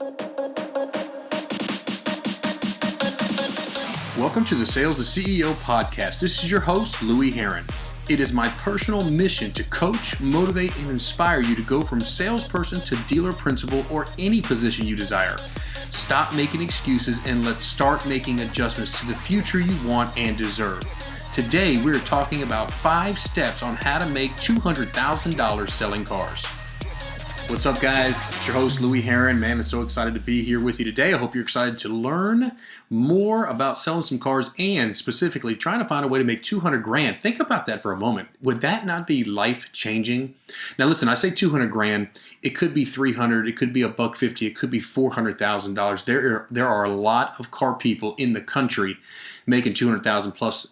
Welcome to the Sales to CEO podcast. This is your host, Louie Herron. It is my personal mission to coach, motivate, and inspire you to go from salesperson to dealer principal or any position you desire. Stop making excuses and let's start making adjustments to the future you want and deserve. Today, we're talking about 5 steps on how to make $200,000 selling cars. What's up, guys? It's your host, Louie Herron. Man, I'm so excited to be here with you today. I hope you're excited to learn more about selling some cars and specifically trying to find a way to make $200,000. Think about that for a moment. Would that not be life-changing? Now, listen, I say $200,000. It could be $300,000. It could be $150,000. It could be $400,000. There are a lot of car people in the country making $200,000 plus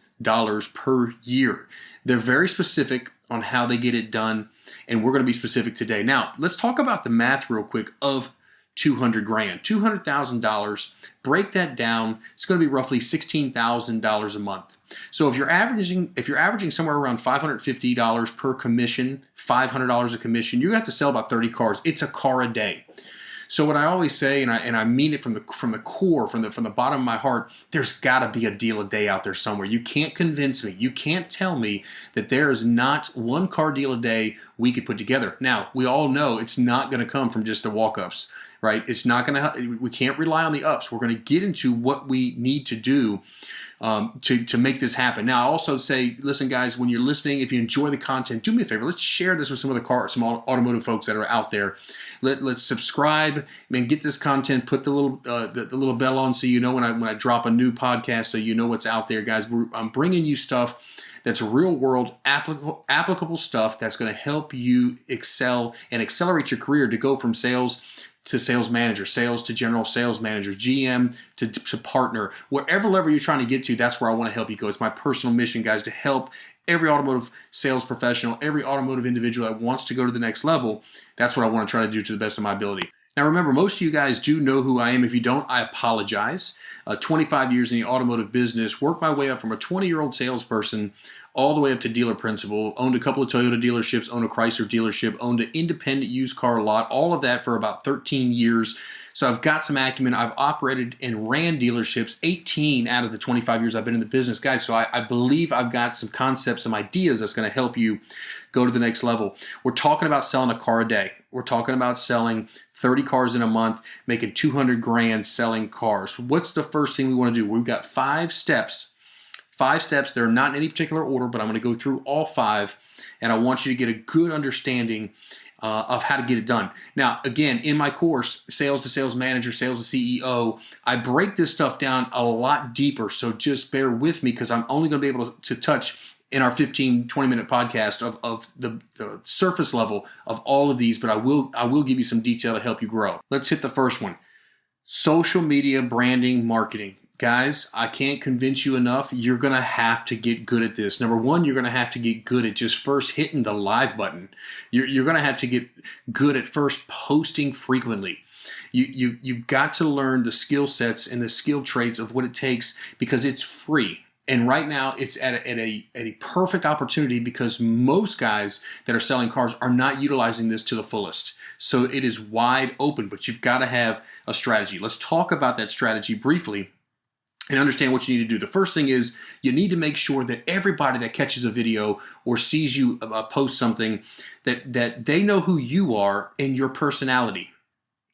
per year. They're very specific on how they get it done, and we're going to be specific today. Now, let's talk about the math real quick of $200,000. $200,000, break that down, it's going to be roughly $16,000 a month. So if you're averaging somewhere around $550 per commission, $500 a commission, you're going to have to sell about 30 cars. It's a car a day. So what I always say, and I mean it from the core, from the bottom of my heart, there's got to be a deal a day out there somewhere. You can't convince me. You can't tell me that there is not one car deal a day we could put together. Now, we all know it's not going to come from just the walk-ups, right? It's not going to. We can't rely on the ups. We're going to get into what we need to do to make this happen. Now, I also say, listen, guys, when you're listening, if you enjoy the content, do me a favor. Let's share this with some automotive folks that are out there. Let's subscribe and get this content. Put the little bell on so you know when I drop a new podcast, so you know what's out there, guys. I'm bringing you stuff that's real world applicable stuff that's going to help you excel and accelerate your career to go from sales to sales manager, sales to general sales manager, GM to partner, whatever level you're trying to get to, that's where I want to help you go. It's my personal mission, guys, to help every automotive sales professional, every automotive individual that wants to go to the next level. That's what I want to try to do to the best of my ability. Now, remember, most of you guys do know who I am. If you don't, I apologize. 25 years in the automotive business, worked my way up from a 20-year-old salesperson all the way up to dealer principal, owned a couple of Toyota dealerships, owned a Chrysler dealership, owned an independent used car lot, all of that for about 13 years. So I've got some acumen. I've operated and ran dealerships 18 out of the 25 years I've been in the business, guys. So I believe I've got some concepts, some ideas that's going to help you go to the next level. We're talking about selling a car a day. We're talking about selling 30 cars in a month, making $200,000 selling cars. What's the first thing we want to do? We've got 5 steps. 5 steps. They're not in any particular order, but I'm going to go through all 5, and I want you to get a good understanding of how to get it done. Now, again, in my course, Sales to Sales Manager, Sales to CEO, I break this stuff down a lot deeper, so just bear with me because I'm only going to be able to touch in our 15, 20-minute podcast of the surface level of all of these, but I will give you some detail to help you grow. Let's hit the first one. Social media branding marketing. Guys, I can't convince you enough. You're going to have to get good at this. Number one, you're going to have to get good at just first hitting the live button. You're going to have to get good at first posting frequently. You've got to learn the skill sets and the skill traits of what it takes because it's free. And right now, it's at a perfect opportunity because most guys that are selling cars are not utilizing this to the fullest. So it is wide open, but you've got to have a strategy. Let's talk about that strategy briefly and understand what you need to do. The first thing is you need to make sure that everybody that catches a video or sees you post something, that they know who you are and your personality.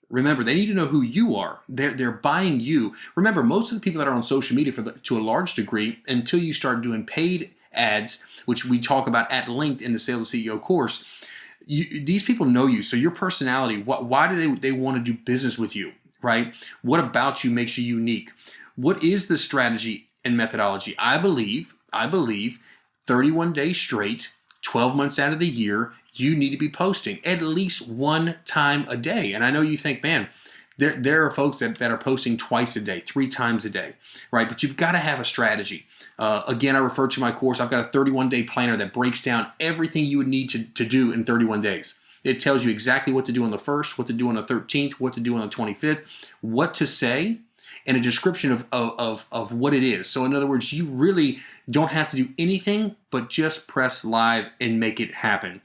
Remember, they need to know who you are. They're buying you. Remember, most of the people that are on social media to a large degree, until you start doing paid ads, which we talk about at length in the Sales to CEO course, these people know you. So your personality, why do they want to do business with you, right? What about you makes you unique? What is the strategy and methodology? I believe 31 days straight, 12 months out of the year, you need to be posting at least 1 time a day. And I know you think, man, there are folks that are posting twice a day, 3 times a day, right? But you've got to have a strategy. Again, I refer to my course. I've got a 31-day planner that breaks down everything you would need to do in 31 days. It tells you exactly what to do on the 1st, what to do on the 13th, what to do on the 25th, what to say, and a description of what it is. So in other words, you really don't have to do anything but just press live and make it happen.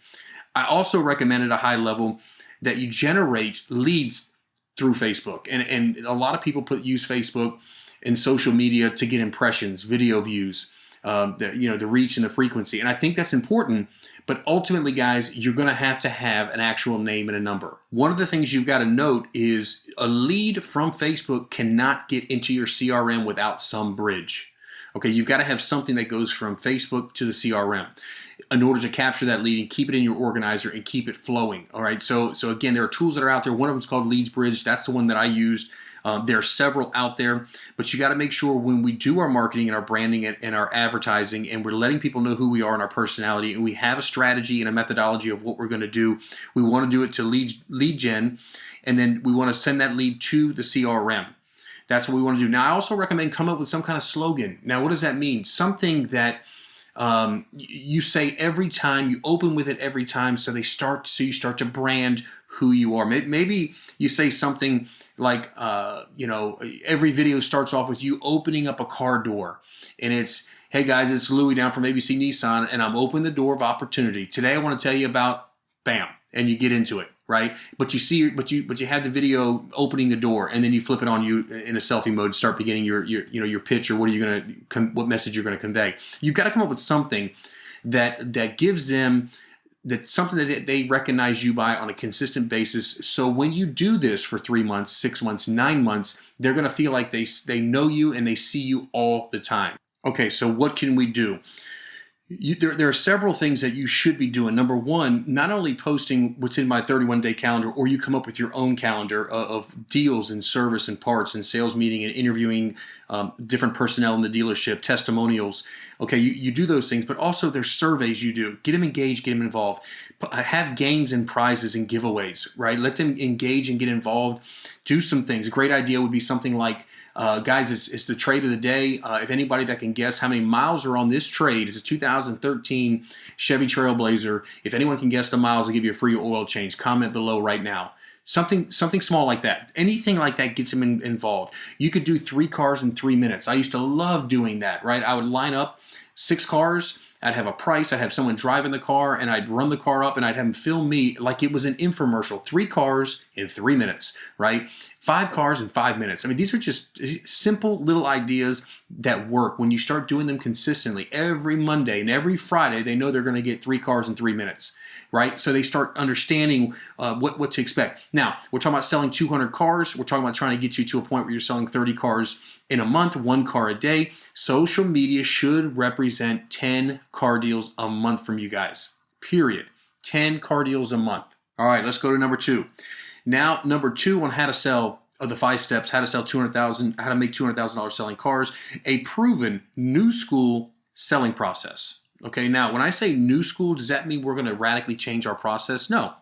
I also recommend at a high level that you generate leads through Facebook. And a lot of people use Facebook and social media to get impressions, video views, the reach and the frequency. And I think that's important. But ultimately, guys, you're going to have an actual name and a number. One of the things you've got to note is a lead from Facebook cannot get into your CRM without some bridge. Okay, you've got to have something that goes from Facebook to the CRM in order to capture that lead and keep it in your organizer and keep it flowing. All right, so again, there are tools that are out there. One of them is called Leads Bridge. That's the one that I used. There are several out there, but you got to make sure when we do our marketing and our branding and our advertising, and we're letting people know who we are and our personality, and we have a strategy and a methodology of what we're going to do, we want to do it to lead gen, and then we want to send that lead to the CRM. That's what we want to do. Now, I also recommend come up with some kind of slogan. Now, what does that mean? Something that you say every time, you open with it every time, so you start to brand who you are. Maybe you say something like, every video starts off with you opening up a car door, and it's, hey guys, it's Louie down from ABC Nissan, and I'm opening the door of opportunity. Today, I want to tell you about bam, and you get into it, right? But you have the video opening the door, and then you flip it on you in a selfie mode, start beginning your pitch, or what message you're going to convey. You've got to come up with something that gives them something that they recognize you by on a consistent basis. So when you do this for 3 months, 6 months, 9 months, they're going to feel like they know you and they see you all the time. Okay, so what can we do? There are several things that you should be doing. Number one, not only posting what's in my 31-day calendar, or you come up with your own calendar of deals and service and parts and sales meeting and interviewing different personnel in the dealership, testimonials. Okay, you do those things, but also there's surveys you do. Get them engaged, get them involved. Have games and prizes and giveaways, right? Let them engage and get involved. Do some things. A great idea would be something like, guys, it's the trade of the day. If anybody that can guess how many miles are on this trade, it's a 2013 Chevy Trailblazer. If anyone can guess the miles, I'll give you a free oil change. Comment below right now. Something small like that. Anything like that gets them involved. You could do 3 cars in 3 minutes. I used to love doing that, right? I would line up 6 cars. I'd have a price. I'd have someone driving the car, and I'd run the car up, and I'd have them film me like it was an infomercial. 3 cars in 3 minutes, right? 5 cars in 5 minutes. I mean, these are just simple little ideas that work when you start doing them consistently. Every Monday and every Friday, they know they're going to get 3 cars in 3 minutes, right? So they start understanding what to expect. Now, we're talking about selling 200 cars. We're talking about trying to get you to a point where you're selling 30 cars in a month, 1 car a day. Social media should represent 10 car deals a month from you guys, period. 10 car deals a month. All right, let's go to number 2. Now, number 2 on how to sell, of the 5 steps, how to sell $200,000, how to make $200,000 selling cars, a proven new school selling process. Okay, now when I say new school, does that mean we're going to radically change our process? No.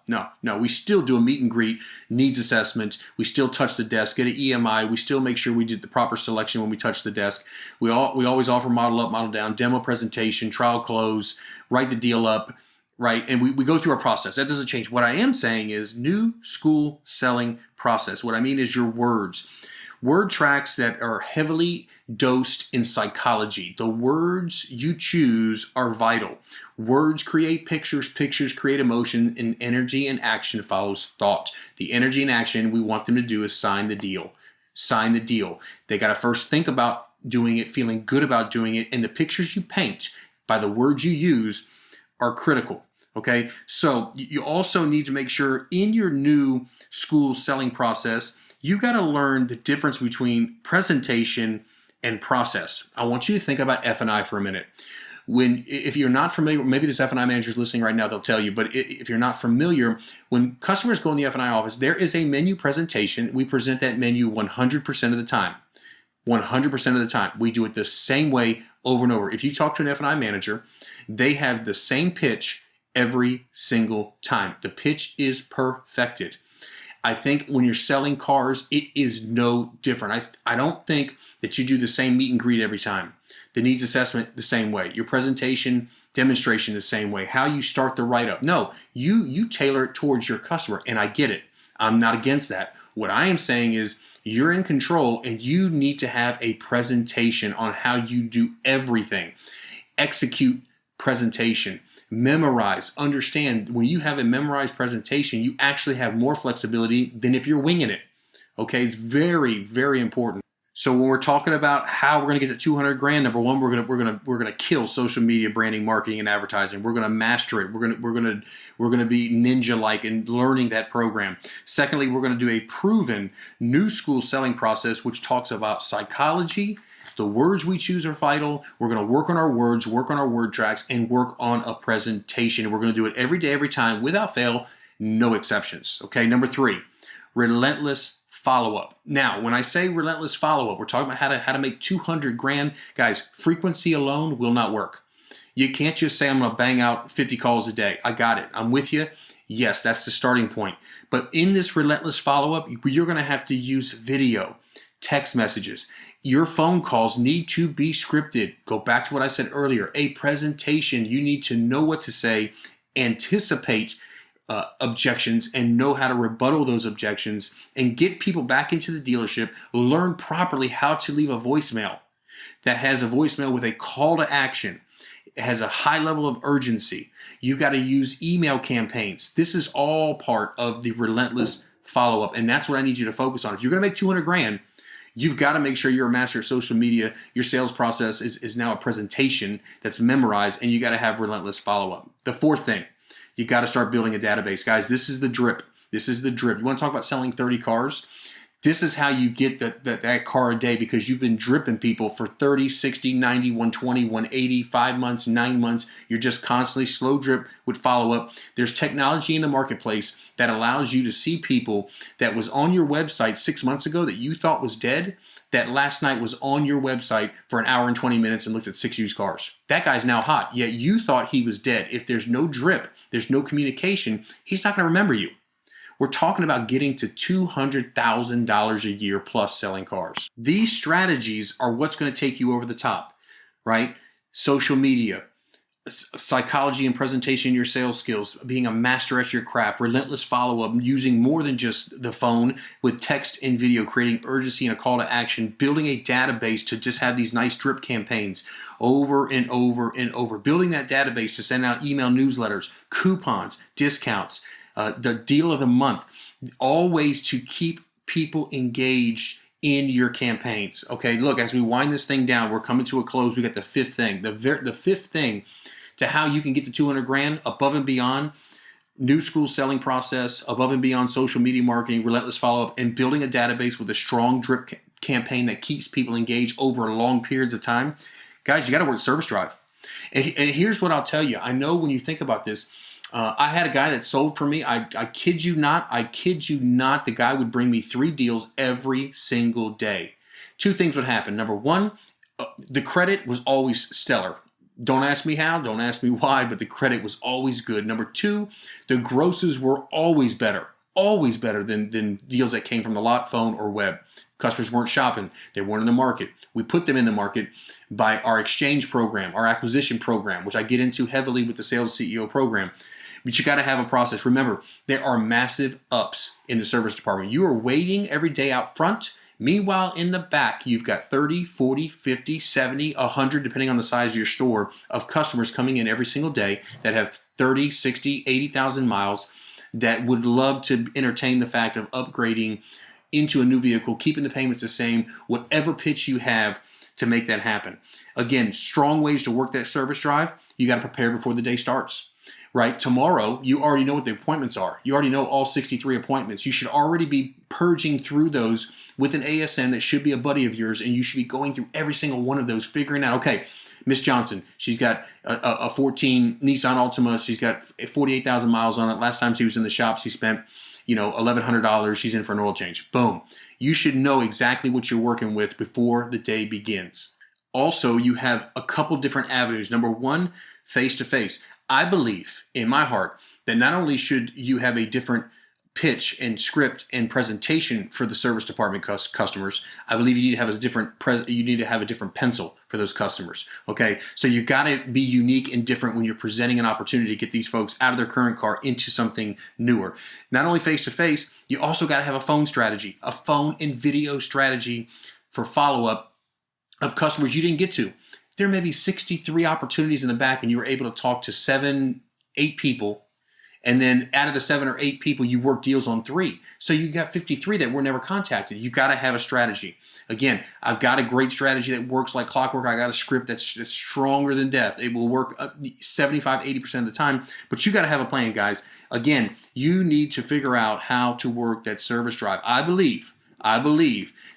We still do a meet and greet, needs assessment. We still touch the desk, get an EMI. We still make sure we did the proper selection when we touch the desk. We always offer model up, model down, demo presentation, trial close, write the deal up, right? And we go through our process. That doesn't change. What I am saying is new school selling process. What I mean is your words. Word tracks that are heavily dosed in psychology. The words you choose are vital. Words create pictures, pictures create emotion, and energy and action follows thought. The energy and action we want them to do is sign the deal. Sign the deal. They got to first think about doing it, feeling good about doing it, and the pictures you paint by the words you use are critical. Okay, so you also need to make sure in your new school selling process, you got to learn the difference between presentation and process. I want you to think about F&I for a minute. If you're not familiar, maybe this F&I manager is listening right now, they'll tell you, but if you're not familiar, when customers go in the F&I office, there is a menu presentation. We present that menu 100% of the time. 100% of the time. We do it the same way over and over. If you talk to an F&I manager, they have the same pitch every single time. The pitch is perfected. I think when you're selling cars, it is no different. I don't think that you do the same meet and greet every time. The needs assessment the same way. Your presentation, demonstration the same way. How you start the write-up. No, you tailor it towards your customer, and I get it. I'm not against that. What I am saying is you're in control, and you need to have a presentation on how you do everything. Execute presentation. Memorize, understand. When you have a memorized presentation, you actually have more flexibility than if you're winging it. Okay, it's very, very important. So when we're talking about how we're going to get to 200 grand, number one, we're going to kill social media branding, marketing, and advertising. We're going to master it. We're going to be ninja-like in learning that program. Secondly, we're going to do a proven new school selling process, which talks about psychology. The words we choose are vital. We're going to work on our words, work on our word tracks, and work on a presentation. We're going to do it every day, every time, without fail, no exceptions. Okay, number three, relentless follow-up. Now, when I say relentless follow-up, we're talking about how to make 200 grand. Guys, frequency alone will not work. You can't just say, I'm going to bang out 50 calls a day. I got it. I'm with you. Yes, that's the starting point. But in this relentless follow-up, you're going to have to use video, text messages. Your phone calls need to be scripted. Go back to what I said earlier. A presentation, you need to know what to say, anticipate objections, and know how to rebuttal those objections and get people back into the dealership. Learn properly how to leave a voicemail that has a voicemail with a call to action. It has a high level of urgency. You got to use email campaigns. This is all part of the relentless follow-up, and that's what I need you to focus on. If you're going to make 200 grand, you've got to make sure you're a master of social media. Your sales process is now a presentation that's memorized, and you got to have relentless follow-up. The fourth thing, you got to start building a database. Guys, this is the drip. This is the drip. You want to talk about selling 30 cars? This is how you get that car a day, because you've been dripping people for 30, 60, 90, 120, 180, 5 months, 9 months. You're just constantly slow drip with follow-up. There's technology in the marketplace that allows you to see people that was on your website 6 months ago that you thought was dead, that last night was on your website for an hour and 20 minutes and looked at 6 used cars. That guy's now hot, yet you thought he was dead. If there's no drip, there's no communication, he's not going to remember you. We're talking about getting to $200,000 a year plus selling cars. These strategies are what's going to take you over the top, right? Social media, psychology and presentation, your sales skills, being a master at your craft, relentless follow-up, using more than just the phone with text and video, creating urgency and a call to action, building a database to just have these nice drip campaigns over and over and over, building that database to send out email newsletters, coupons, discounts, the deal of the month, all ways to keep people engaged in your campaigns. Okay, look, as we wind this thing down, we're coming to a close. We got the fifth thing. The fifth thing to how you can get to 200 grand above and beyond new school selling process, above and beyond social media marketing, relentless follow-up, and building a database with a strong drip campaign that keeps people engaged over long periods of time. Guys, you got to work service drive. And here's what I'll tell you. I know when you think about this, I had a guy that sold for me. I kid you not. The guy would bring me 3 deals every single day. 2 things would happen. Number one, the credit was always stellar. Don't ask me how, don't ask me why, but the credit was always good. Number 2, the grosses were always better than deals that came from the lot, phone, or web. Customers weren't shopping. They weren't in the market. We put them in the market by our exchange program, our acquisition program, which I get into heavily with the Sales CEO program. But you got to have a process. Remember, there are massive ups in the service department. You are waiting every day out front. Meanwhile, in the back, you've got 30, 40, 50, 70, 100, depending on the size of your store, of customers coming in every single day that have 30, 60, 80,000 miles that would love to entertain the fact of upgrading into a new vehicle, keeping the payments the same, whatever pitch you have to make that happen. Again, strong ways to work that service drive. You got to prepare before the day starts. Right? Tomorrow, you already know what the appointments are. You already know all 63 appointments. You should already be purging through those with an ASN that should be a buddy of yours, and you should be going through every single one of those, figuring out, okay, Miss Johnson, she's got a 14 Nissan Altima. She's got 48,000 miles on it. Last time she was in the shop, she spent, $1,100. She's in for an oil change. Boom. You should know exactly what you're working with before the day begins. Also, you have a couple different avenues. Number one, face-to-face. I believe in my heart that not only should you have a different pitch and script and presentation for the service department customers, I believe you need to have a different pencil for those customers. Okay, so you got to be unique and different when you're presenting an opportunity to get these folks out of their current car into something newer. Not only face to face, you also got to have a phone strategy, a phone and video strategy for follow-up of customers you didn't get to. There may be 63 opportunities in the back, and you were able to talk to 7, 8 people And then out of the 7 or 8 people, you work deals on 3. So you got 53 that were never contacted. You got to have a strategy. Again, I've got a great strategy that works like clockwork. I got a script that's stronger than death. It will work 75, 80% of the time. But you got to have a plan, guys. Again, you need to figure out how to work that service drive. I believe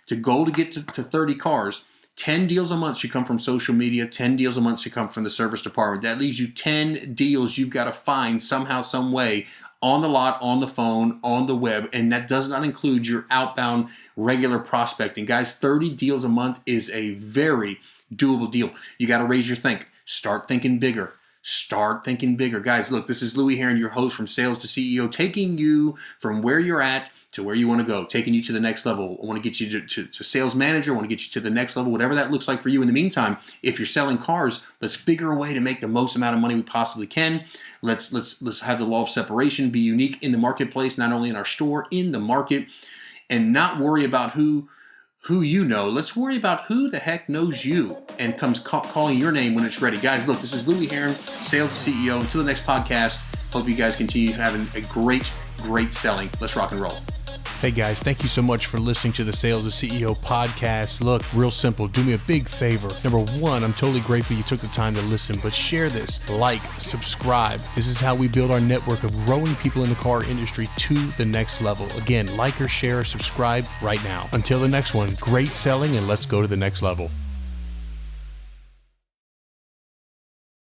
to go to get to 30 cars, 10 deals a month should come from social media, 10 deals a month should come from the service department. That leaves you 10 deals you've got to find somehow, some way on the lot, on the phone, on the web, and that does not include your outbound regular prospecting. Guys, 30 deals a month is a very doable deal. You got to raise your think. Start thinking bigger. Start thinking bigger. Guys, look, this is Louie Herron, your host from Sales to CEO, taking you from where you're at to where you want to go, taking you to the next level. I want to get you to sales manager. I want to get you to the next level, whatever that looks like for you. In the meantime, if you're selling cars, let's figure a way to make the most amount of money we possibly can. Let's have the law of separation, be unique in the marketplace, not only in our store, in the market, and not worry about who you know. Let's worry about who the heck knows you and comes calling your name when it's ready. Guys, look, this is Louie Herron, Sales to CEO. Until the next podcast, hope you guys continue having a great selling. Let's rock and roll. Hey guys, thank you so much for listening to the Sales to CEO podcast. Look, real simple, do me a big favor. Number one, I'm totally grateful you took the time to listen, but share this, like, subscribe. This is how we build our network of growing people in the car industry to the next level. Again, like or share or subscribe right now. Until the next one, great selling, and let's go to the next level.